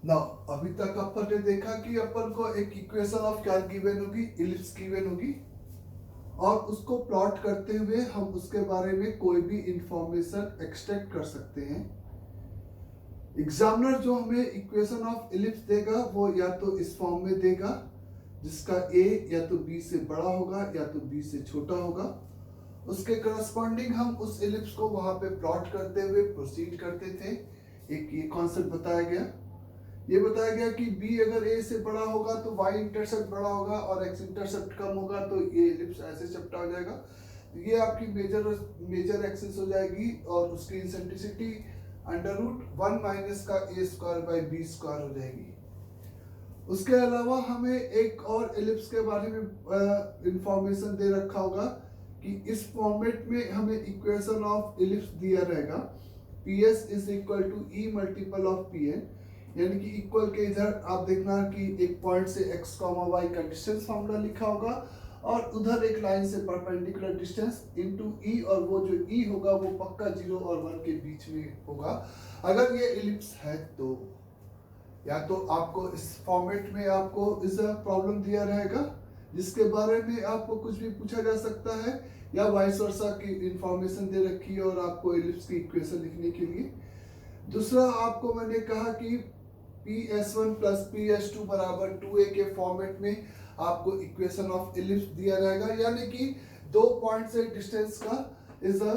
ना अभी तक अपन ने देखा कि अपन को एक इक्वेशन ऑफ क्या गिवन होगी, इलिप्स गिवन होगी, और उसको प्लॉट करते हुए हम उसके बारे में कोई भी इंफॉर्मेशन एक्सट्रैक्ट कर सकते हैं। एग्जामिनर जो हमें इक्वेशन ऑफ इलिप्स देगा वो या तो इस फॉर्म में देगा जिसका a या तो b से बड़ा होगा या तो b से छोटा होगा। उसके करस्पॉन्डिंग हम उस इलिप्स को वहां पे प्लॉट करते हुए प्रोसीड करते थे। एक ये कॉन्सेप्ट बताया गया। ये बताया गया कि b अगर a से बड़ा होगा तो y इंटरसेप्ट बड़ा होगा और x इंटरसेप्ट कम होगा तो ये इलिप्स ऐसे चपटा हो जाएगा। ये आपकी मेजर एक्सिस हो जाएगी और उसकी इसेंट्रिसिटी अंडर रूट 1 माइनस का a square by b square हो जाएगी। उसके अलावा हमें एक और इलिप्स के बारे में इंफॉर्मेशन दे रखा होगा कि इस फॉर्मेट में हमें इक्वेशन ऑफ इलिप्स दिया रहेगा PS is equal to e multiple of PN, यानी कि इक्वल के इधर आप देखना कि एक पॉइंट से x, y का डिस्टेंस फॉर्मूला लिखा होगा और उधर एक लाइन से परपेंडिकुलर डिस्टेंस इनटू ई, और वो जो ई होगा वो पक्का 0 और 1 के बीच में होगा अगर ये इलिप्स है तो। या तो आपको इस फॉर्मेट में आपको इस प्रॉब्लम दिया रहेगा जिसके बारे में आपको कुछ भी पूछा जा सकता है, या वाइस वर्सा की इंफॉर्मेशन दे रखी है और आपको इलिप्स की इक्वेशन लिखने के लिए। दूसरा आपको मैंने कहा कि PS1 प्लस PS2 बराबर 2a के फॉर्मेट में आपको इक्वेशन ऑफ इलिप्स दिया रहेगा, यानी कि 2 पॉइंट से डिस्टेंस का इज अ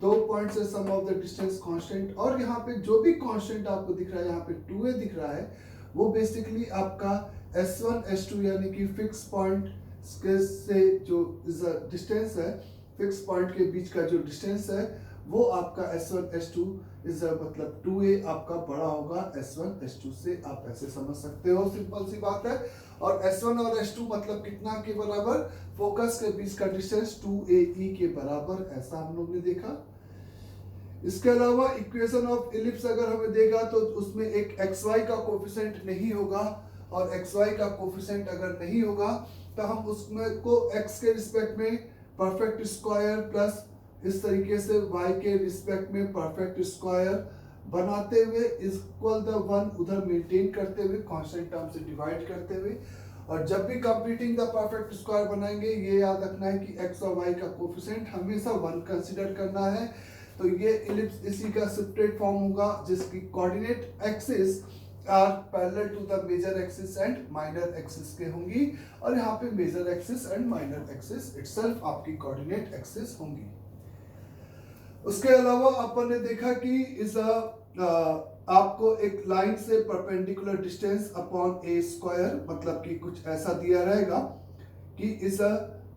2 पॉइंट से सम ऑफ द डिस्टेंस कांस्टेंट, और यहाँ पे जो भी कांस्टेंट आपको दिख रहा है, यहाँ पे 2a दिख रहा है, वो बेसिकली आपका S1 S2 यानी कि फिक्स पॉइंट से जो इज अ डिस्टेंस है, फिक्स पॉइंट के बीच का जो डिस्टेंस है वो आपका S1 S2 इज मतलब 2a आपका बड़ा होगा S1 S2 से। आप ऐसे समझ सकते हो, सिंपल सी बात है। और S1 और S2 मतलब कितना के बराबर, फोकस के बीच का डिस्टेंस 2ae के बराबर, ऐसा हम लोग ने देखा। इसके अलावा इक्वेशन ऑफ इलिप्स अगर हमें देगा तो उसमें एक xy का कोफिशिएंट नहीं होगा, और xy का कोफिशिएंट अगर नहीं होगा तो हम उसमें को x के रिस्पेक्ट में परफेक्ट स्क्वायर प्लस इस तरीके से y के रिस्पेक्ट में परफेक्ट स्क्वायर बनाते हुए इक्वल द 1 उधर मेंटेन करते हुए कांस्टेंट टर्म से डिवाइड करते हुए, और जब भी कंप्लीटिंग द परफेक्ट स्क्वायर बनाएंगे ये याद रखना है कि x और y का कोफिशिएंट हमेशा 1 कंसीडर करना है। तो ये इलिप्स इसी का सेपरेट फॉर्म होगा जिसकी coordinate axis are parallel to the major axis and minor axis के होंगी, और यहाँ पे major axis and minor axis itself आपकी कोऑर्डिनेट एक्सिस होंगी। उसके अलावा अपन ने देखा कि इस आपको एक लाइन से परपेंडिकुलर डिस्टेंस अपॉन ए स्क्वायर, मतलब कि कुछ ऐसा दिया रहेगा कि इस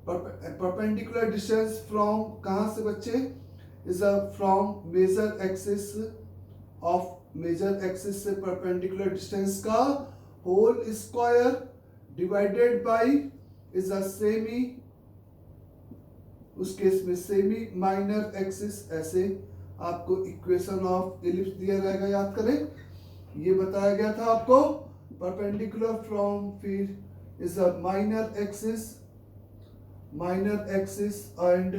परपेंडिकुलर डिस्टेंस फ्रॉम कहां से बच्चे, is from major axis of major axis से परपेंडिकुलर डिस्टेंस का whole square divided by is a semi, उस केस में सेमी माइनर एक्सिस, ऐसे आपको इक्वेशन ऑफ इलिप्स दिया रहेगा। याद करें ये बताया गया था आपको, परपेंडिकुलर फ्रॉम फिर is a minor axis and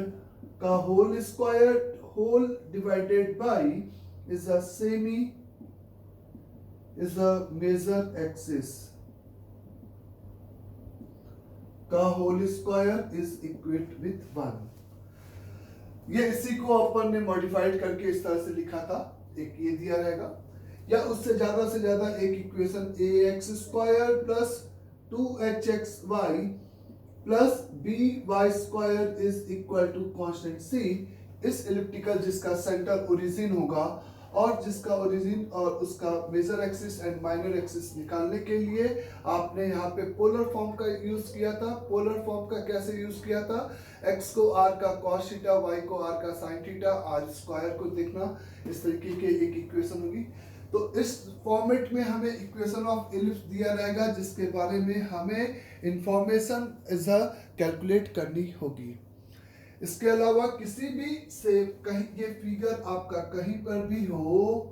का whole square, whole divided by is a semi is a major axis का whole square is equal with 1। ये इसी को अपन ने मॉडिफाइड करके इस तरह से लिखा था, एक ये दिया रहेगा, या उससे ज्यादा से ज्यादा एक equation ax square plus 2hxy plus by square is equal to constant c। इस इलिप्टिकल जिसका सेंटर ओरिजिन होगा और जिसका ओरिजिन और उसका major axis and minor axis निकालने के लिए आपने यहाँ पे पोलर फॉर्म का यूज किया था। पोलर फॉर्म का कैसे यूज किया था, x को r का cos थीटा, y को r का sin थीटा, r स्क्वायर को देखना, इस तरीके की एक इक्वेशन होगी। तो इस फॉर्मेट में हमें इक्वेशन ऑफ इलिप्स दिया रहेगा जिसके बारे में हमें इंफॉर्मेशन इज कैलकुलेट करनी होगी। इसके अलावा किसी भी से कहीं ये फिगर आपका कहीं पर भी हो,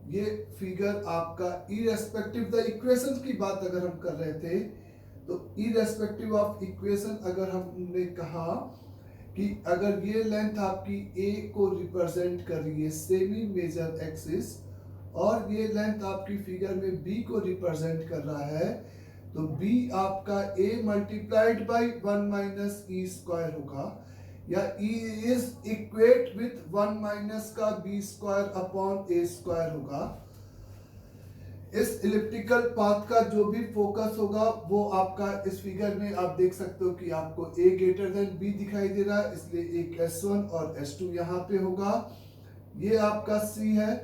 ये फिगर आपका इरेस्पेक्टिव द इक्वेशन की बात अगर हम कर रहे थे तो इरेस्पेक्टिव ऑफ इक्वेशन अगर हमने कहा कि अगर ये लेंथ आपकी a को रिप्रेजेंट कर रही है सेमी मेजर एक्सिस और ये लेंथ आपकी फिगर में b को रिप्रेजेंट कर रहा है, तो b आपका a multiplied by 1 minus E square होगा, या e is equate with 1 minus का b square upon a square होगा। इस इलिप्टिकल पाथ का जो भी फोकस होगा वो आपका इस फिगर में आप देख सकते हो कि आपको a ग्रेटर देन b दिखाई दे रहा है, इसलिए एक s1 और s2 यहाँ पे होगा। ये आपका c है,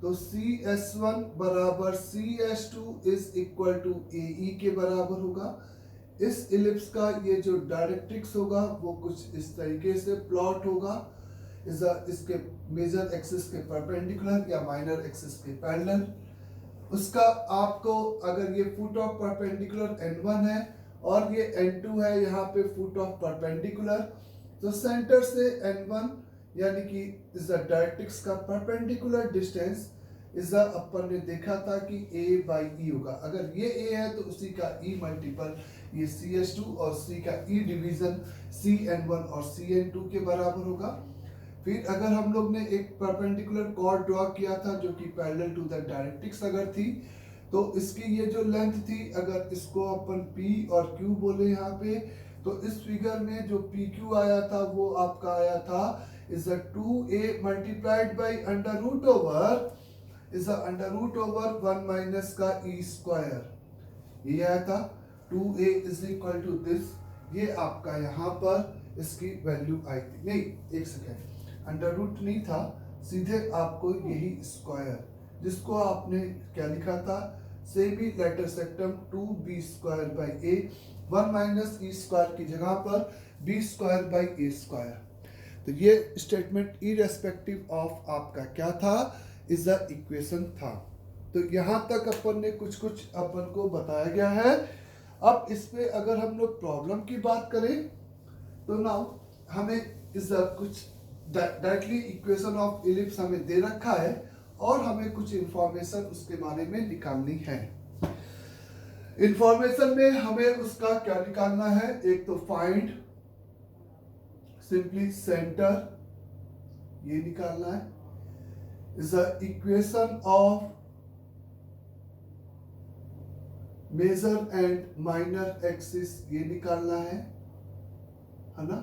तो सी एस वन बराबर C S two is equal to A E के बराबर होगा। इस इलिप्स का ये जो डायरेक्ट्रिक्स होगा वो कुछ इस तरीके से प्लॉट होगा, इसके मेजर एक्सिस के परपेंडिकुलर या माइनर एक्सिस के पैरेलल। उसका आपको अगर ये फुट ऑफ परपेंडिकुलर n1 है और ये n2 है यहाँ पे फुट ऑफ परपेंडिकुलर, तो सेंटर से n1 यानी कि इस डायरेक्ट्रिक्स का परपेंडिकुलर डिस्टेंस इस अपन ने देखा था कि a बाई ई होगा। अगर ये a है तो उसी का e मल्टीपल ये CS2 और c का e डिवीजन CN1 और CN2 के बराबर होगा। फिर अगर हम लोग ने एक परपेंडिकुलर कॉर्ड ड्रॉ किया था जो कि पैरेलल टू द डायरेक्ट्रिक्स अगर थी, तो इसकी ये जो लेंथ थी, अगर इसको अपन P और Q बोले यहाँ पे, तो इस फिगर में जो PQ आया था वो आपका आया था is a 2a multiplied by under root over 1 minus का e square, ये आया था 2a is equal to this। ये आपका यहाँ पर इसकी वैल्यू आई थी, नहीं एक सेकेंड, अंडर रूट नहीं था, सीधे आपको यही स्क्वायर, जिसको आपने क्या लिखा था, semi letter सेक्टम 2b square by a, 1 minus E square की जगह पर b square by a square. तो ये स्टेटमेंट इरेस्पेक्टिव ऑफ आपका क्या था, इज द इक्वेशन था। तो यहाँ तक अपन ने कुछ अपन को बताया गया है। अब इस पे अगर हम लोग प्रॉब्लम की बात करें तो नाउ हमें इस कुछ डायरेक्टली इक्वेशन ऑफ इलिप्स हमें दे रखा है और हमें कुछ इंफॉर्मेशन उसके बारे में निकालनी है। इंफॉर्मेशन में हमें उसका क्या निकालना है, एक तो फाइंड सिंपली सेंटर, ये निकालना है, is the equation of major and minor axis, ये निकालना है ना।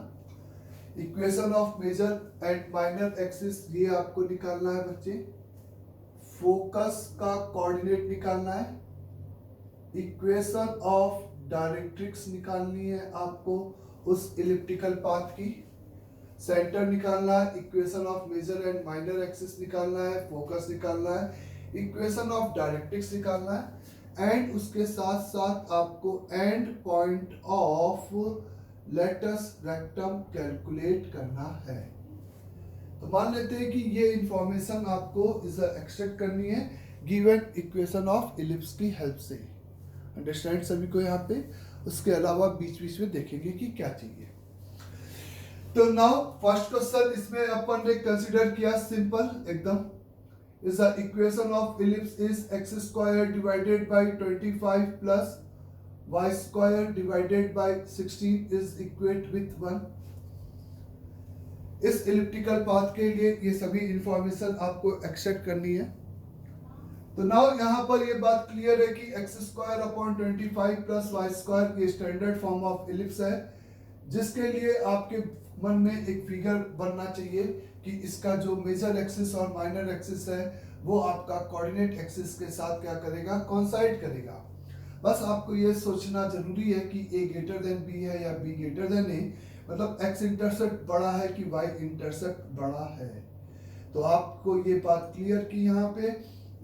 Equation of major and minor axis ये आपको निकालना है बच्चे। फोकस का कोऑर्डिनेट निकालना है, इक्वेशन ऑफ डायरेक्ट्रिक्स निकालनी है आपको उस इलिप्टिकल पाथ की, सेंटर निकालना है, equation of major and minor axis निकालना है, फोकस निकालना है, इक्वेशन ऑफ डायरेक्ट्रिक्स निकालना है, एंड उसके साथ साथ आपको end point of latus rectum calculate करना है। तो मान लेते हैं कि ये इंफॉर्मेशन आपको एक्सट्रैक्ट करनी है गिवन इक्वेशन ऑफ इलिप्स की हेल्प से। अंडरस्टैंड सभी को यहाँ पे। उसके अलावा बीच बीच में देखेंगे कि क्या चाहिए। तो नाउ फर्स्ट क्वेश्चन इसमें अपन ने कंसीडर किया सिंपल एकदम, is the equation of ellipse is x square divided bye 25 plus y square divided by 16 is equate with 1। इस इलिप्टिकल पाथ के लिए ये सभी इंफॉर्मेशन आपको एक्सट्रैक्ट करनी है। तो नाउ यहाँ पर ये बात क्लियर है कि x square upon 25 plus y square ये स्टैंडर्ड फॉर्म ऑफ इलिप्स है, जिसके लिए आपके मन में एक फिगर बनना चाहिए कि इसका जो मेजर एक्सिस और माइनर एक्सिस है वो आपका कोऑर्डिनेट एक्सिस के साथ क्या करेगा, कोइंसाइड करेगा। बस आपको ये सोचना जरूरी है कि a ग्रेटर देन b है या b ग्रेटर देन a, मतलब x इंटरसेप्ट बड़ा है कि y इंटरसेप्ट बड़ा है। तो आपको ये बात क्लियर की यहाँ पे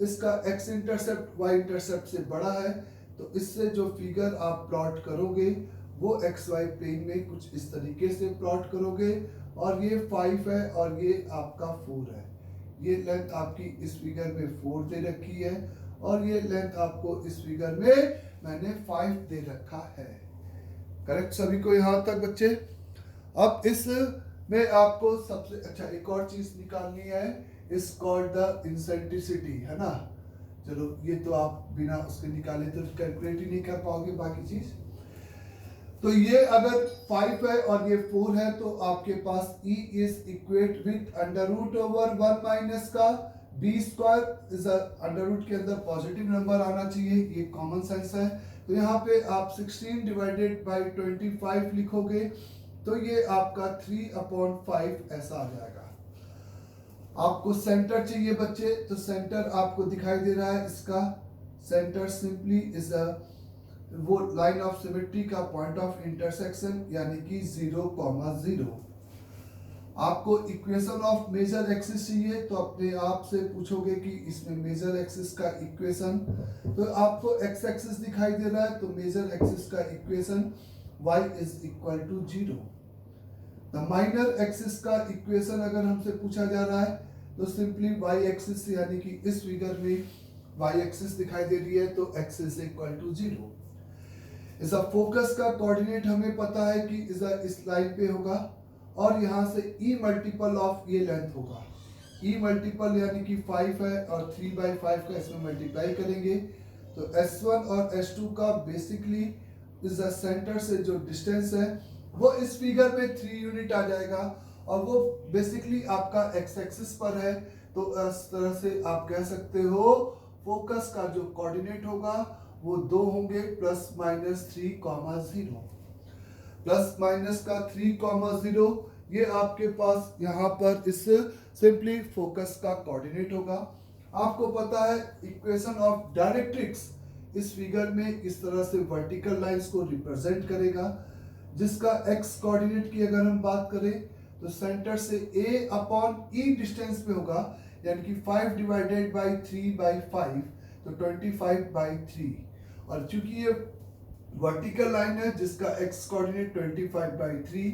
इसका x इंटरसेप्ट y इंटरसेप्ट से बड़ा है, तो इससे जो फिगर आप प्लॉट करोगे वो xy प्लेन में कुछ इस तरीके से प्लॉट करोगे, और ये 5 है और ये आपका 4 है। ये लेंथ आपकी इस फिगर में 4 दे रखी है और ये लेंथ आपको इस फिगर में मैंने 5 दे रखा है। करेक्ट सभी को यहाँ तक बच्चे। अब इस में आपको सबसे अच्छा एक और चीज निकालनी है, इस कॉल्ड द इंसेंट्रिसिटी, है ना। चलो ये तो आप बिना उसके निकाले तो कैलकुलेट ही नहीं कर पाओगे बाकी चीज। तो ये अगर 5 है और ये 4 है तो आपके पास E is equate with under root over 1 minus का B square is under root के अंदर पॉजिटिव नंबर आना चाहिए, ये कॉमन सेंस है। तो यहाँ पे आप 16 डिवाइडेड बाई 25 लिखोगे तो ये आपका 3/5 ऐसा आ जाएगा। आपको सेंटर चाहिए बच्चे, तो सेंटर आपको दिखाई दे रहा है, इसका सेंटर सिंपली इज वो लाइन ऑफ सिमेट्री का पॉइंट ऑफ इंटरसेक्शन यानी कि 0,0। आपको इक्वेशन ऑफ मेजर एक्सिस चाहिए, तो अपने आप से पूछोगे कि इसमें मेजर एक्सिस का इक्वेशन, तो आपको एक्स एक्सिस दिखाई दे रहा है, तो मेजर एक्सिस का equation y is equal to 0। The minor axis का इक्वेशन अगर हमसे पूछा जा रहा है तो सिंपली y एक्सिस यानी कि इस फिगर में y एक्सिस दिखाई दे रही है, तो x इज इक्वल टू 0। इस फोकस का कोऑर्डिनेट हमें पता है कि इस लाइन पे होगा और यहाँ से e मल्टीपल ऑफ ये लेंथ होगा। e मल्टीपल यानी कि 5 है और 3/5 का इसमें मल्टीप्लाई करेंगे तो S1 और S2 का बेसिकली इस सेंटर से जो डिस्टेंस है वो इस फिगर में 3 यूनिट आ जाएगा और वो बेसिकली आपका x एक्सिस पर है। तो इस तरह से आप कह सकते हो फोकस का जो कोऑर्डिनेट होगा वो 2 होंगे ±3,0। प्लस माइनस का 3,0 ये आपके पास यहाँ पर इस सिंपली फोकस का कोऑर्डिनेट होगा। आपको पता है इक्वेशन ऑफ डायरेक्ट्रिक्स इस फिगर में इस तरह से वर्टिकल लाइंस को रिप्रेजेंट करेगा, जिसका x कोऑर्डिनेट की अगर हम बात करें तो सेंटर से a/e डिस्टेंस पे होगा, यानी कि 5 डिवाइडेड बाई 3/5 तो 25/3। और चूंकि ये वर्टिकल लाइन है जिसका x कोऑर्डिनेट 25/3,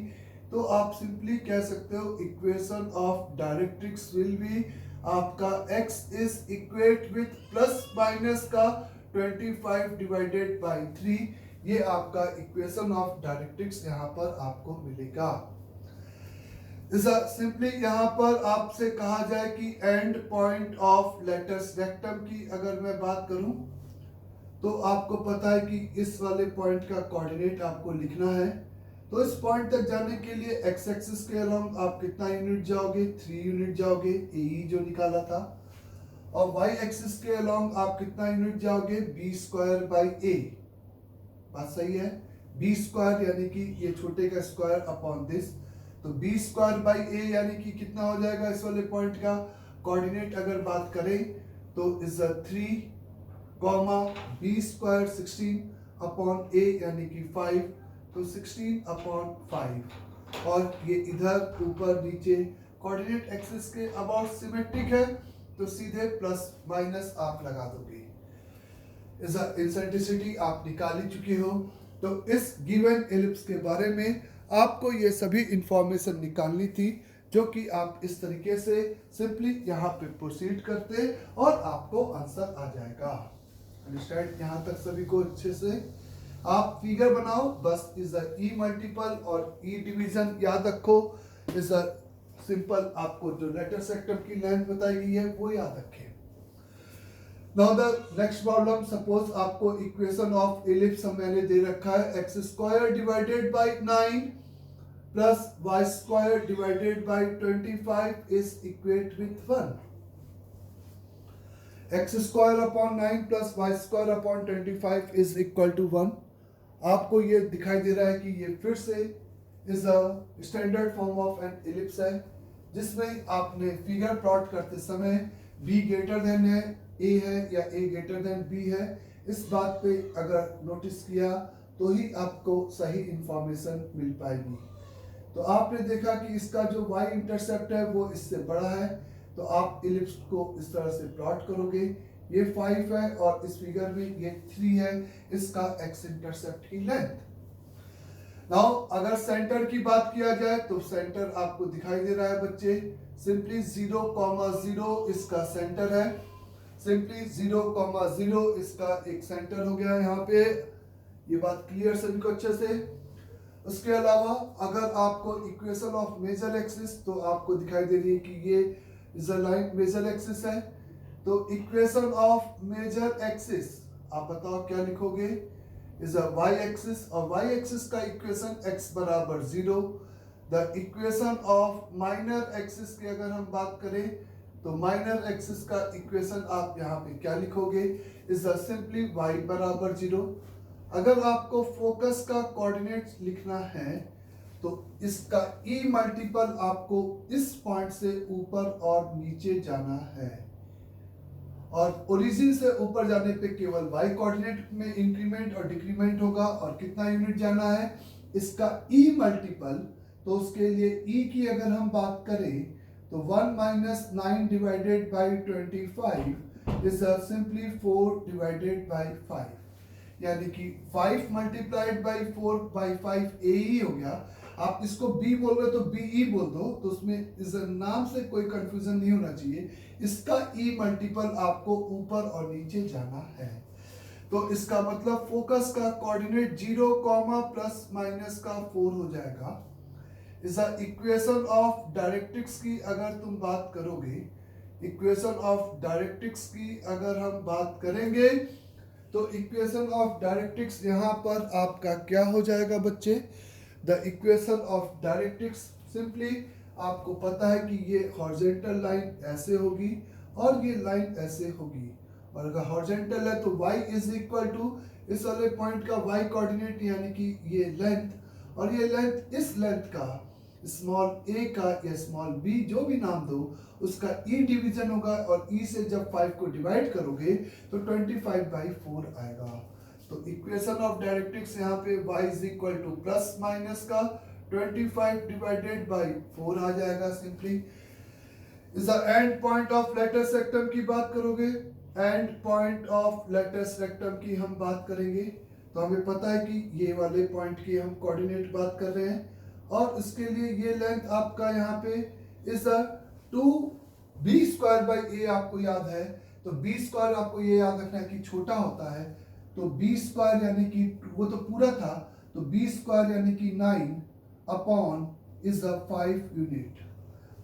तो आप सिंपली कह सकते हो equation of directrix will be आपका x is equate with plus minus का 25 डिवाइडेड बाई 3। ये आपका इक्वेशन ऑफ डायरेक्ट्रिक्स यहाँ पर आपको मिलेगा। सिंपली यहाँ पर आपसे कहा जाए कि and point of letters rectum की अगर मैं बात करूं तो आपको पता है कि इस वाले पॉइंट का कोऑर्डिनेट आपको लिखना है। तो इस पॉइंट तक जाने के लिए एक्स एक्सिस के अलोंग आप कितना यूनिट जाओगे, 3 यूनिट जाओगे, ए जो निकाला था। और वाई एक्सिस के अलोंग आप कितना यूनिट जाओगे, बी स्क्वायर बाई ए। बात सही है, बी स्क्वायर यानी कि ये छोटे का स्क्वायर अपॉन दिस, तो बी स्क्वायर बाई ए यानी कि कितना हो जाएगा इस वाले पॉइंट का कोऑर्डिनेट अगर बात करें तो इज 3, बी स्क्वायर 16 अपॉन ए यानी कि 5, तो 16/5। और ये इधर ऊपर नीचे कोऑर्डिनेट एक्सिस के अबाउट सिमेट्रिक है, तो सीधे प्लस माइनस आप लगा दोगे। इसेंट्रिसिटी आप निकाल ही चुके हो। तो इस गिवन एलिप्स के बारे में आपको ये सभी इंफॉर्मेशन निकालनी थी, जो कि आप इस तरीके से सिंपली यहाँ पे प्रोसीड करते और आपको आंसर आ जाएगा। अंडरस्टैंड यहाँ तक सभी को अच्छे से? आप फिगर बनाओ, बस इज ई मल्टीपल और ई डिवीजन याद रखो। इज सिंपल आपको जो लेटर सेक्टर की लेंथ बताई गई है वो याद रखें। Now the next problem, suppose आपको इक्वेशन ऑफ एलिप्स मैंने दे रखा है x square divided by 9 plus y square divided by 25 is equate with 1। X square upon 9 plus y square upon 25 is equal to 1। आपको ये दिखाई दे रहा है कि ये फिर से is a standard form of an ellipse है, जिसमें आपने फिगर प्लॉट करते समय b ग्रेटर देन है a है या a ग्रेटर देन b है, इस बात पे अगर नोटिस किया तो ही आपको सही इंफॉर्मेशन मिल पाएगी। तो आपने देखा कि इसका जो y इंटरसेप्ट है वो इससे बड़ा है, तो आप एलिप्स को इस तरह से प्लॉट करोगे। ये 5 है और इस फिगर में ये 3 है, इसका x इंटरसेप्ट की लेंथ। नाउ अगर सेंटर की बात किया जाए तो सेंटर आपको दिखाई दे रहा है बच्चे, सिंपली 0,0 इसका सेंटर है। सिंपली 0,0 इसका एक सेंटर हो गया यहाँ पे, ये बात क्लियर सभी को अच्छे से? उसके अलावा अगर आपको इक्वेशन ऑफ मेजर एक्सिस, तो आपको दिखाई दे रही है कि ये is a line major axis है। तो इक्वेशन ऑफ मेजर एक्सिस आप बताओ क्या लिखोगे, इज अ वाई एक्सिस, और वाई एक्सिस का इक्वेशन x बराबर 0। The equation of minor axis की अगर हम बात करें तो माइनर एक्सिस का इक्वेशन आप यहाँ पे क्या लिखोगे, इज सिंपली y बराबर 0। अगर आपको फोकस का कोऑर्डिनेट लिखना है तो इसका e मल्टीपल आपको इस पॉइंट से ऊपर और नीचे जाना है, और ओरिजिन से ऊपर जाने पे केवल y कोऑर्डिनेट में इंक्रीमेंट और डिक्रीमेंट होगा, और कितना यूनिट जाना है इसका e मल्टीपल। तो उसके लिए e की अगर हम बात करें तो 1 minus 9 divided by 25 is simply 4 divided by 5, यानी कि 5 मल्टीप्लाइड बाई 4 बाई 5 ए ही हो गया। आप इसको b बोल रहे तो बी ई बोल दो, तो उसमें इस नाम से कोई कंफ्यूजन नहीं होना चाहिए। इसका e मल्टीपल आपको ऊपर और नीचे जाना है। तो इसका मतलब फोकस का कोऑर्डिनेट 0 कॉमा प्लस माइनस का 4 हो जाएगा। इस इक्वेशन ऑफ डायरेक्ट्रिक्स की अगर तुम बात करोगे, इक्वेशन ऑफ डायरेक्ट्रिक्स की अगर हम बात करेंगे तो इक्वेशन ऑफ डायरेक्ट्रिक्स यहाँ पर आपका क्या हो जाएगा बच्चे, the equation of directrix simply आपको पता है कि ये हॉरिजॉन्टल लाइन ऐसे होगी और ये लाइन ऐसे होगी, और अगर हॉरिजॉन्टल है तो y इज इक्वल टू इस वाले पॉइंट का y कोऑर्डिनेट यानी कि ये लेंथ, और ये लेंथ इस लेंथ का स्मॉल a का या स्मॉल b जो भी नाम दो उसका e डिवीजन होगा, और e से जब 5 को डिवाइड करोगे तो 25/4 आएगा। तो इक्वेशन ऑफ डायरेक्ट्रिक्स यहाँ पे y is equal two plus minus का 25 डिवाइडेड बाई 4 आ जाएगा सिंपली। इस and point of latus rectum की बात करोगे, and point of latus rectum की हम बात करेंगे तो हमें पता है कि ये वाले पॉइंट की हम कोऑर्डिनेट बात कर रहे हैं, और इसके लिए ये लेंथ आपका यहाँ पे इस 2b² a आपको याद है, तो b² आपको ये याद रखना है कि छोटा होता है, तो b² यानी कि वो तो पूरा था, तो b² यानी कि 9 अपॉन इज 5 यूनिट।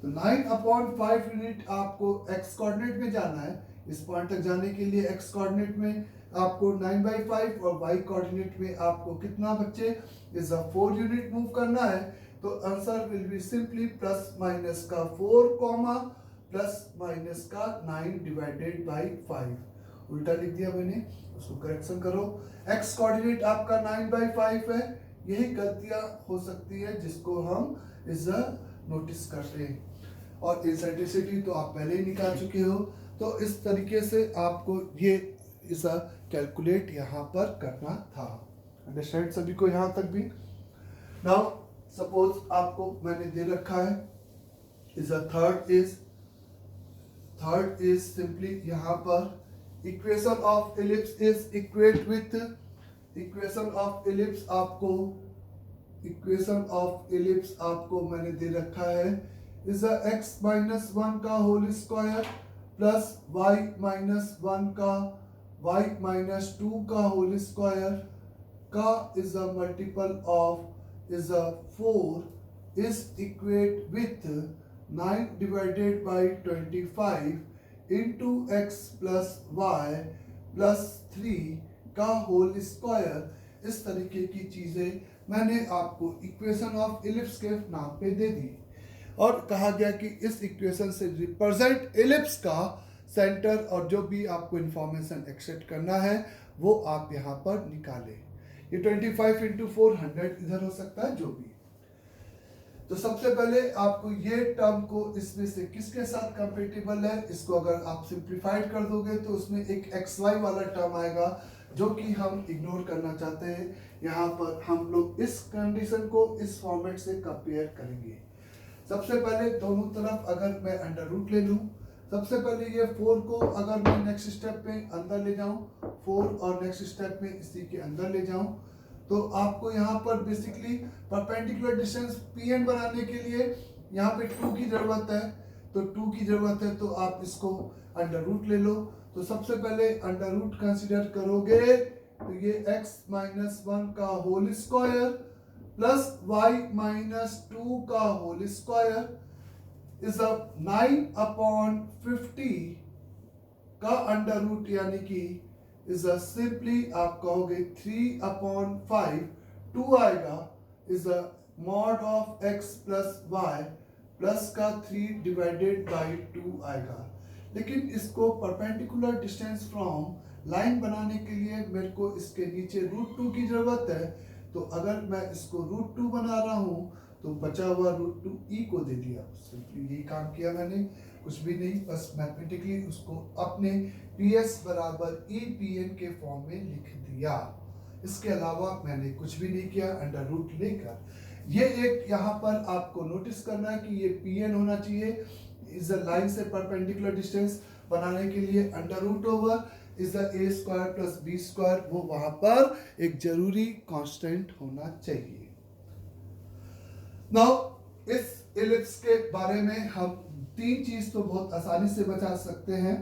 तो 9/5 यूनिट आपको x कोऑर्डिनेट में जाना है। इस पॉइंट तक जाने के लिए x कोऑर्डिनेट में आपको 9/5 और y कोऑर्डिनेट में आपको कितना बच्चे इज 4 यूनिट मूव करना है। तो answer will be simply plus minus का 4 कॉमा प्लस माइनस का 9 डिवाइडेड बाई 5। उल्टा लिख दिया मैंने, उसको करेक्शन करो। x कोऑर्डिनेट आपका 9/5 है। यही गलतियां हो सकती है जिसको हम इज नोटिस करते हैं, और इनसेंट्रिसिटी तो आप पहले ही निकाल चुके हो। तो इस तरीके से आपको ये इस कैलकुलेट यहाँ पर करना था। अंडरस्टैंड सभी को यहाँ तक भी। नाउ सपोज आपको मैंने दे रखा है इज थर्ड इज सिंपली यहाँ पर equation of ellipse is equate with equation of ellipse आपको मैंने दे रखा है इज x-1 का होल स्क्वायर प्लस y-1 का y-2 का होल स्क्वायर का is a multiple of is 4 is equate with 9 divided by 25 into x plus y plus 3 का होल स्क्वायर। इस तरीके की चीजें मैंने आपको इक्वेशन ऑफ इलिप्स के नाम पे दे दी, और कहा गया कि इस इक्वेशन से रिप्रेजेंट इलिप्स का सेंटर, और जो भी आपको इंफॉर्मेशन एक्सट्रैक्ट करना है वो आप यहाँ पर निकालें। ये 25 इंटू 400 इधर हो सकता है जो भी। तो सबसे पहले आपको ये टर्म को इसमें से किसके साथ कंपेटिबल है, इसको अगर आप सिंप्लीफाइड कर दोगे तो उसमें एक xy वाला टर्म आएगा जो कि हम इग्नोर करना चाहते हैं। यहाँ पर हम लोग इस कंडीशन को इस फॉर्मेट से कंपेयर करेंगे। सबसे पहले दोनों तरफ अगर मैं अंडर रूट ले लूँ, सबसे पहले ये 4 को अगर मैं नेक्स्ट स्टेप में अंदर ले जाऊँ, 4 और नेक्स्ट स्टेप में इसी के अंदर ले जाऊँ, तो आपको यहाँ पर बेसिकली परपेंडिकुलर डिस्टेंस pn बनाने के लिए यहाँ पे 2 की जरूरत है। तो 2 की जरूरत है तो आप इसको अंडर रूट ले लो। तो सबसे पहले अंडर रूट कंसिडर करोगे तो ये x-1 का होल स्क्वायर प्लस y-2 का होल स्क्वायर इज 9/50 का अंडर रूट, यानी कि इज सिंपली आप कहोगे 3/5, 2 आएगा is mod of x plus y plus का 3 डिवाइडेड बाई 2 आएगा। लेकिन इसको परपेंडिकुलर डिस्टेंस फ्रॉम लाइन बनाने के लिए मेरे को इसके नीचे √2 की जरूरत है। तो अगर मैं इसको √2 बना रहा हूँ तो बचा हुआ √2 को दे दिया। सिंपली यही काम किया मैंने, कुछ भी नहीं, बस मैथमेटिकली उसको अपने PS बराबर EPN के फॉर्म में लिख दिया। इसके अलावा मैंने कुछ भी नहीं किया अंडर रूट लेकर। ये एक यहाँ पर आपको नोटिस करना है कि ये PN होना चाहिए। इस लाइन से परपेंडिकुलर डिस्टेंस बनाने के लिए under root over is the A square plus B square, वो वहां पर एक जरूरी कांस्टेंट होना चाहिए। नाउ इस इलिप्स के बारे में हम 3 चीज तो बहुत आसानी से बता सकते हैं।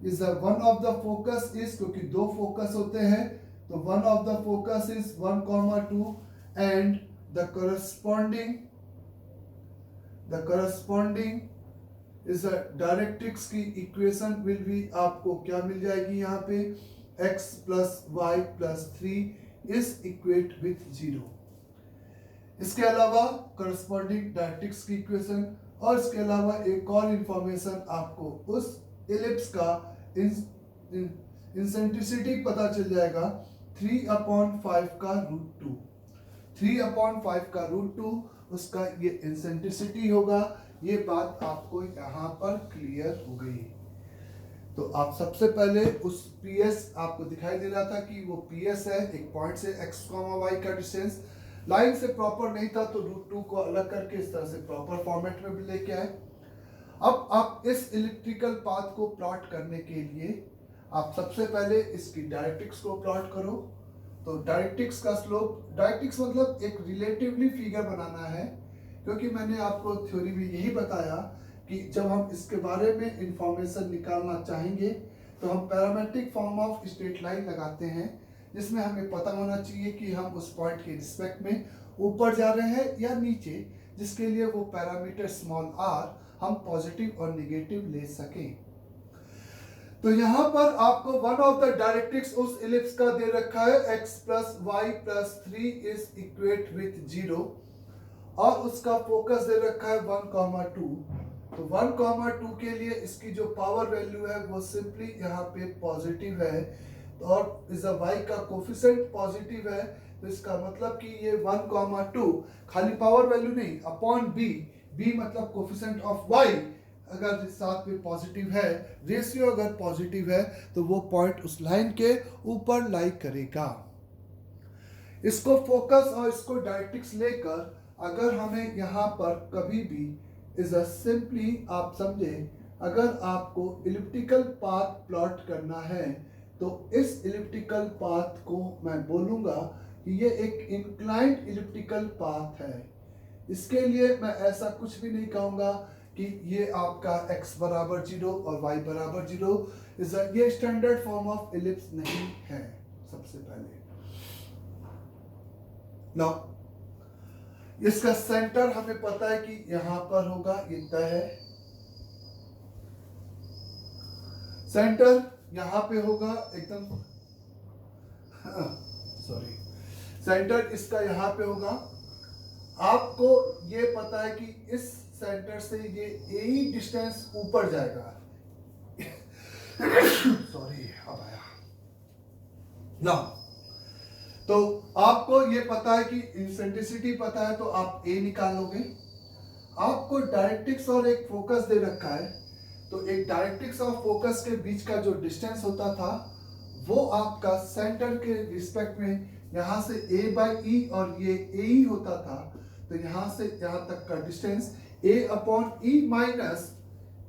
Is the one of the focus is, क्योंकि 2 फोकस होते हैं तो one of the focus is 1,2 and the corresponding is directrix की इक्वेशन विल बी, आपको क्या मिल जाएगी यहाँ पे, x plus y plus 3 is equate with 0। इसके अलावा करस्पॉन्डिंग डायरेक्ट्रिक्स की इक्वेशन, और इसके अलावा एक और इंफॉर्मेशन आपको उस इलिप्स का इंसेंट्रिसिटी पता चल जाएगा 3/5 का √2। 3/5 का √2 उसका ये इंसेंट्रिसिटी होगा। ये बात आपको यहाँ पर क्लियर हो गई। तो आप सबसे पहले उस PS आपको दिखाई दे रहा था कि वो PS है, एक पॉइंट से x, y का डिस्टेंस लाइन से प्रॉपर नहीं था तो √2 को अलग करके इस तरह से प्रॉपर फॉर्मेट में भी लेके आए। अब आप इस इलेक्ट्रिकल पाथ को प्लॉट करने के लिए आप सबसे पहले इसकी डायरेक्ट्रिक्स को प्लॉट करो। तो डायरेक्ट्रिक्स का स्लोप, डायरेक्ट्रिक्स मतलब एक रिलेटिवली फिगर बनाना है, क्योंकि मैंने आपको थ्योरी में यही बताया कि जब हम इसके बारे में इंफॉर्मेशन निकालना चाहेंगे तो हम parametric form of straight line लगाते हैं, जिसमें हमें पता होना चाहिए कि हम उस पॉइंट के रिस्पेक्ट में ऊपर जा रहे हैं या नीचे, जिसके लिए वो पैरामीटर स्मॉल r हम पॉजिटिव और नेगेटिव ले सकें। तो यहाँ पर आपको वन ऑफ द डायरेक्ट्रिक्स उस इलिप्स का दे रखा है x plus y plus 3 is equate with 0, और उसका फोकस दे रखा है 1,2। तो 1,2 के लिए इसकी जो पावर वैल्यू है वो सिंपली यहाँ पे पॉजिटिव है, और इस y का कोफिशिएंट पॉजिटिव है। तो इसका मतलब कि ये 1,2 खाली पावर वैल्यू नहीं, अपॉन b मतलब कोफिशिएंट ऑफ y अगर साथ में पॉजिटिव है, रेशियो अगर पॉजिटिव है तो वो पॉइंट उस लाइन के ऊपर लाई करेगा। इसको फोकस और इसको डायरेक्ट्रिक्स लेकर अगर हमें यहाँ पर कभी भी इज अ सिंपली, आप समझे, अगर आपको इलिप्टिकल पाथ प्लॉट करना है तो इस इलिप्टिकल पाथ को मैं बोलूँगा कि ये एक इंक्लाइंड इलिप्टिकल पाथ है। इसके लिए मैं ऐसा कुछ भी नहीं कहूँगा कि ये आपका x बराबर 0 और y बराबर 0, ये स्टैंडर्ड फॉर्म ऑफ इलिप्स नहीं है। सबसे पहले नाउ इसका सेंटर हमें पता है कि यहां पर होगा, ये तय है। सेंटर यहां पे होगा एकदम, सॉरी, सेंटर इसका यहां पे होगा। आपको ये पता है कि इस सेंटर से ये ही डिस्टेंस ऊपर जाएगा। सॉरी, अब आया ना। तो आपको ये पता है कि इंसेंट्रिसिटी पता है, तो आप A निकालोगे। आपको डायरेक्ट्रिक्स और एक फोकस दे रखा है, तो एक डायरेक्ट्रिक्स और फोकस के बीच का जो डिस्टेंस होता था वो आपका सेंटर के रिस्पेक्ट में यहाँ से A/E और ये A ही होता था। तो यहाँ से यहाँ तक का distance A/E minus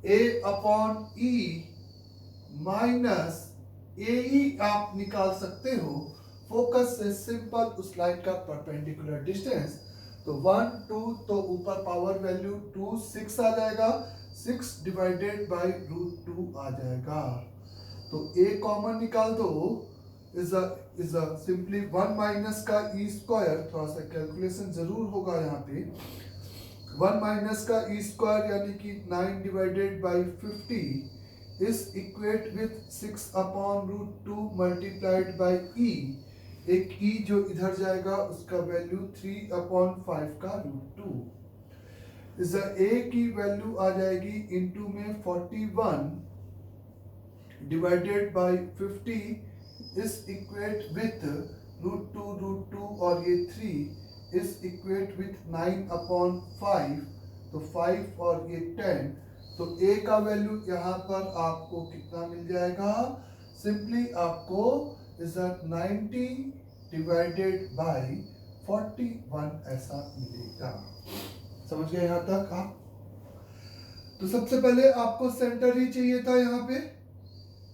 A/E minus AE आप निकाल सकते हो फोकस से सिंपल उस लाइन का परपेंडिकुलर डिस्टेंस। तो 1 2 तो ऊपर पावर वैल्यू 2 6 आ जाएगा, 6 डिवाइडेड बाय √2 आ जाएगा। तो A कॉमन निकाल दो, इज अ सिंपली 1 माइनस का E स्क्वायर, थोड़ा सा कैलकुलेशन जरूर होगा यहाँ पे। 1 माइनस का E स्क्वायर यानी कि 9 divided by 50 is equate with 6/√2 multiplied by E। एक E जो इधर जाएगा उसका वैल्यू 3/5 का √2। इस a की वैल्यू आ जाएगी इनटू में 41 डिवाइडेड बाय 50 इस इक्वेट विथ √2 और ये 3 इस इक्वेट विथ 9/5, तो 5 और ये 10, तो a का वैल्यू यहाँ पर आपको कितना मिल जाएगा? सिंपली आपको इज 90 डिवाइडेड बाय 41 ऐसा मिलेगा। समझ गए यहाँ तक आप? तो सबसे पहले आपको सेंटर ही चाहिए था यहाँ पे,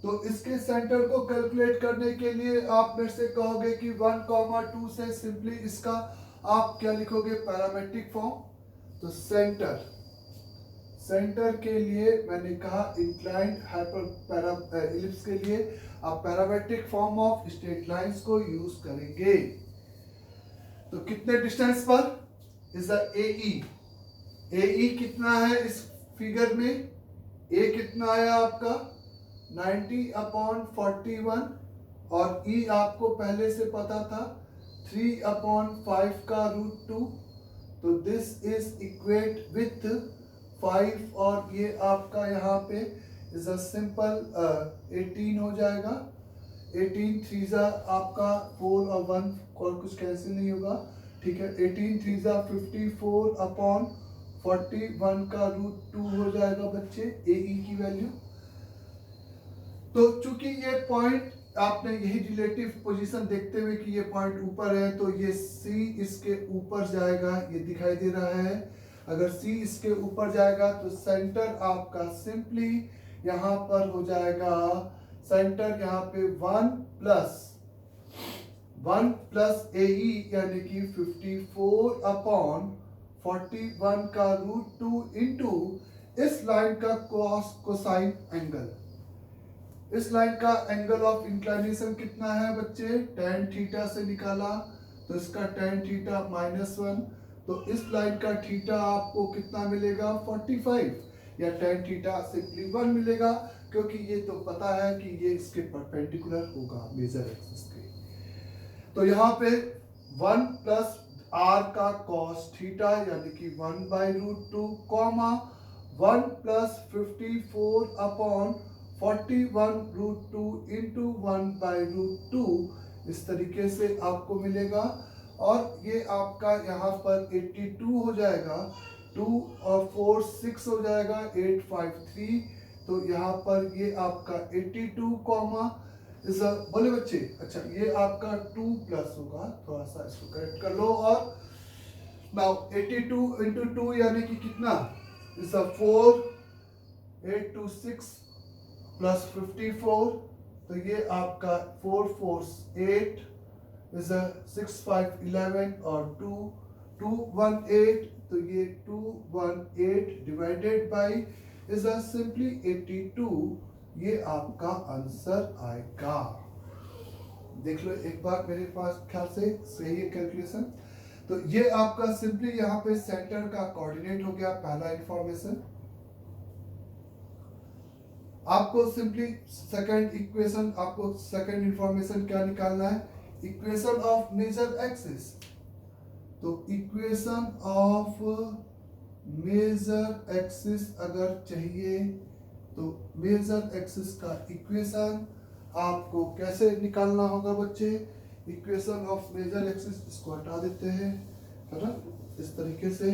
तो इसके सेंटर को कैलकुलेट करने के लिए आप मेरे से कहोगे कि 1,2 से सिंपली इसका आप क्या लिखोगे? Parametric form. तो सेंटर के लिए मैंने कहा इंक्लाइंड इलिप्स के लिए आप parametric form of straight lines को यूज करेंगे। तो कितने डिस्टेंस पर? इज AE कितना है इस फिगर में? A कितना आया आपका? 90/41 और E आपको पहले से पता था 3/5 का √2, तो दिस इज इक्वेट विथ 5 और ये आपका यहाँ पे इज अ सिंपल 18 हो जाएगा। 18 3 आपका 4 और 1 और कुछ कैंसिल नहीं होगा, ठीक है। 18 3 54/41 का √2 हो जाएगा बच्चे AE की वैल्यू। तो चूंकि ये पॉइंट आपने यही रिलेटिव पोजीशन देखते हुए कि ये पॉइंट ऊपर है, तो ये C इसके ऊपर जाएगा, ये दिखाई दे रहा है। अगर C इसके ऊपर जाएगा तो सेंटर आपका सिंपली यहाँ पर हो जाएगा, सेंटर यहाँ पे 1 प्लस AE यानी कि 54/41 का √2 इंटू इस लाइन का कोसाइन एंगल। इस लाइन का एंगल ऑफ इंक्लाइनेशन कितना है बच्चे? tan थीटा से निकाला तो इसका tan थीटा -1, तो इस लाइन का थीटा आपको कितना मिलेगा? 45 या tan थीटा सिंपली 1 मिलेगा, क्योंकि ये तो पता है कि ये इसके परपेंडिकुलर होगा मेजर एक्सिस के। तो यहाँ पे 1 प्लस r का cos थीटा यानी कि 1/√2 कॉमा 1 प्लस 54/41 √2 इंटू 1/√2 इस तरीके से आपको मिलेगा। और ये आपका यहाँ पर 82 हो जाएगा, 2 और 4 6 हो जाएगा, 853, तो यहाँ पर ये आपका 82 कॉमा इस बोले बच्चे, अच्छा ये आपका 2 प्लस होगा, थोड़ा सा इसको करेक्ट कर लो। और नाउ 82 इंटू 2 यानी कि कितना? इस 4 826 प्लस 54, तो ये आपका 4 4 8 इज 6 5 11 और 2 218, तो ये 218 डिवाइडेड बाई इज सिंपली 82, ये आपका आंसर आएगा। देख लो एक बार, मेरे पास ख्याल से सही है कैलकुलेशन। तो ये आपका सिंपली यहाँ पे सेंटर का कोऑर्डिनेट हो गया, पहला इंफॉर्मेशन। आपको सिंपली सेकंड इक्वेशन, आपको सेकंड इंफॉर्मेशन क्या निकालना है? Equation of major axis. तो इक्वेशन ऑफ मेजर एक्सिस अगर चाहिए तो मेजर एक्सिस का इक्वेशन आपको कैसे निकालना होगा बच्चे? इक्वेशन ऑफ मेजर एक्सिस, इसको हटा देते हैं, है ना, इस तरीके से।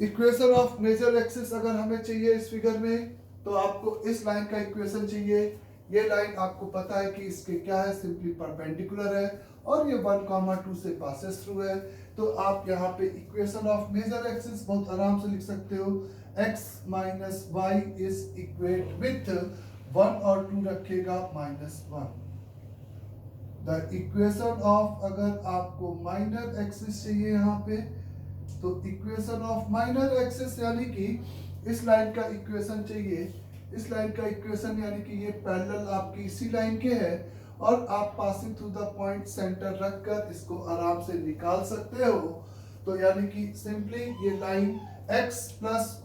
इक्वेशन ऑफ मेजर एक्सिस अगर हमें चाहिए इस फिगर में, तो आपको इस लाइन का इक्वेशन चाहिए। ये लाइन आपको पता है कि इसके क्या है? सिंपली परपेंडिकुलर है और ये 1,2 से पासेस थ्रू है। तो आप यहाँ पे इक्वेशन ऑफ मेजर एक्सिस बहुत आराम से लिख सकते हो। x minus y is equate with 1 और 2 रखेगा -1। द इक्वेशन ऑफ, अगर आपको माइनर एक्सिस चाहिए यहाँ पे, तो इक्वेशन ऑफ माइनर एक्सिस यानी कि इस लाइन का इक्वेशन चाहिए। इस लाइन का इक्वेशन यानी कि ये पैरेलल आपकी इसी लाइन के है और आप passing through the point centre रखकर इसको आराम से निकाल सकते हो। तो यानी कि सिंपली ये line x plus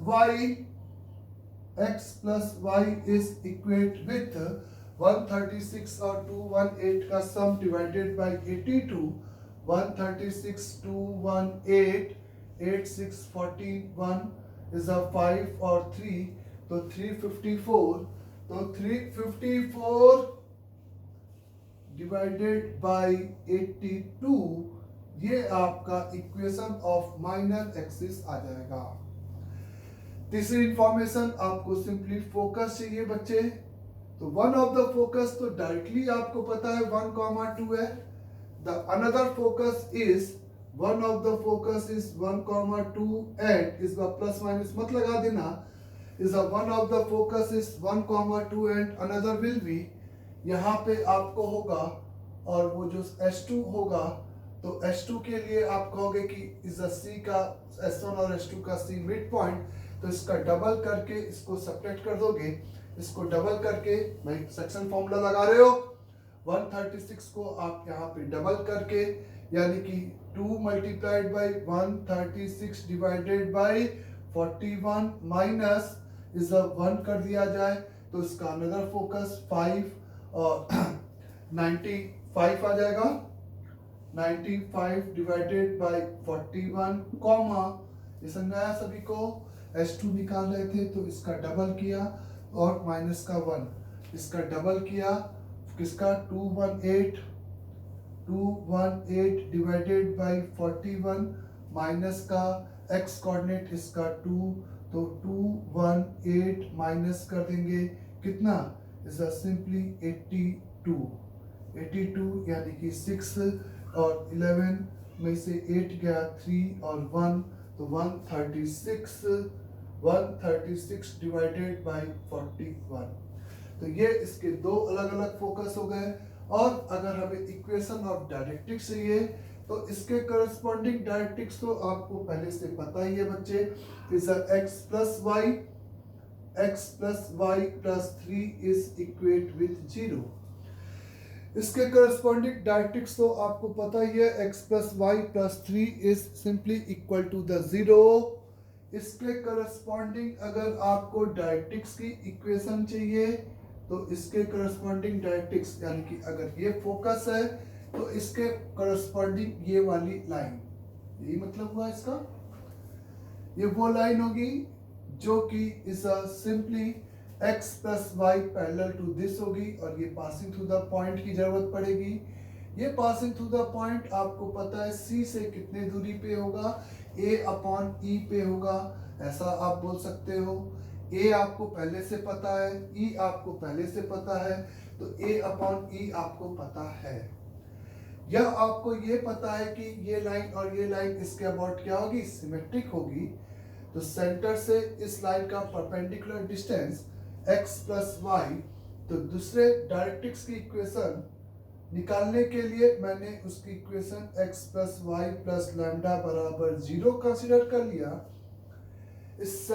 y is equate with 136 और 218 का sum divided by 82। 136 218 8 6 41 is a 5 और 3, तो 354, तो 354 डिवाइडेड बाय 82, ये आपका इक्वेशन ऑफ माइनर एक्सिस आ जाएगा। तीसरी इंफॉर्मेशन आपको सिंपली फोकस चाहिए बच्चे, तो वन ऑफ द फोकस तो डायरेक्टली आपको पता है 1,2 है। The another focus is one of the focus is 1,2 and इस बार प्लस माइनस मत लगा देना, is a one of the focus is 1,2 and another will be, यहाँ पे आपको होगा और वो जो S2 होगा, तो S2 के लिए आप कहोगे कि इज अ C का S1 और S2 का C मिड पॉइंट, तो इसका डबल करके इसको सब्ट्रैक्ट कर दोगे, इसको डबल करके भाई सेक्शन फॉर्मूला लगा रहे हो, 136 को आप यहाँ पे डबल करके, यानी कि 2 multiplied by 136 divided by 41 minus is a 1 कर दिया जाए, तो इसका अनदर फोकस 5 और 95 आ जाएगा। 95 डिवाइडेड बाई 41 कॉमा, ये समझ आया सभी को। S2 निकाल रहे थे तो इसका डबल किया और माइनस का 1, इसका डबल किया, किसका 218 डिवाइडेड बाई 41 माइनस का x कोऑर्डिनेट इसका 2, तो 218 माइनस कर देंगे कितना, इज सिंपली 82 यानी कि 6 और 11 में से 8 गया, 3 और 1, तो 136 डिवाइडेड बाई 41। तो ये इसके दो अलग अलग फोकस हो गए। और अगर हमें इक्वेशन ऑफ डायरेक्ट्रिक्स चाहिए तो इसके करस्पॉन्डिंग डायरेक्ट्रिक्स तो आपको पहले से पता ही है बच्चे, is x plus y plus 3 is equate with 0। इसके करस्पॉन्डिंग डायरेक्ट्रिक्स तो आपको पता ही है, x plus y plus 3 is simply equal to the 0। इसके करस्पॉन्डिंग अगर आपको डायरेक्ट्रिक्स की इक्वेशन चाहिए तो इसके करस्पॉन्डिंग डायरेक्ट्रिक्स, यानी कि अगर ये फोकस है तो इसके करस्पॉन्डिंग ये वाली लाइन, यही मतलब हुआ इसका, ये वो लाइन होगी जो कि is simply x plus y parallel to this होगी, और ये पासिंग थ्रू द पॉइंट की जरूरत पड़ेगी। ये पासिंग थ्रू द पॉइंट आपको पता है C से कितने दूरी पे होगा, A अपॉन E पे होगा, ऐसा आप बोल सकते हो। A आपको पहले से पता है, E आपको पहले से पता है, तो A अपॉन E आपको पता है। या आपको ये पता है कि ये लाइन और ये लाइन इसके अबाउट क्या होगी, सिमेट्रिक होगी, तो सेंटर से इस लाइन का perpendicular distance x plus y, तो दूसरे डायरेक्ट्रिक्स की इक्वेशन निकालने के लिए मैंने उसकी equation x plus y plus lambda बराबर 0 कंसिडर कर लिया। इस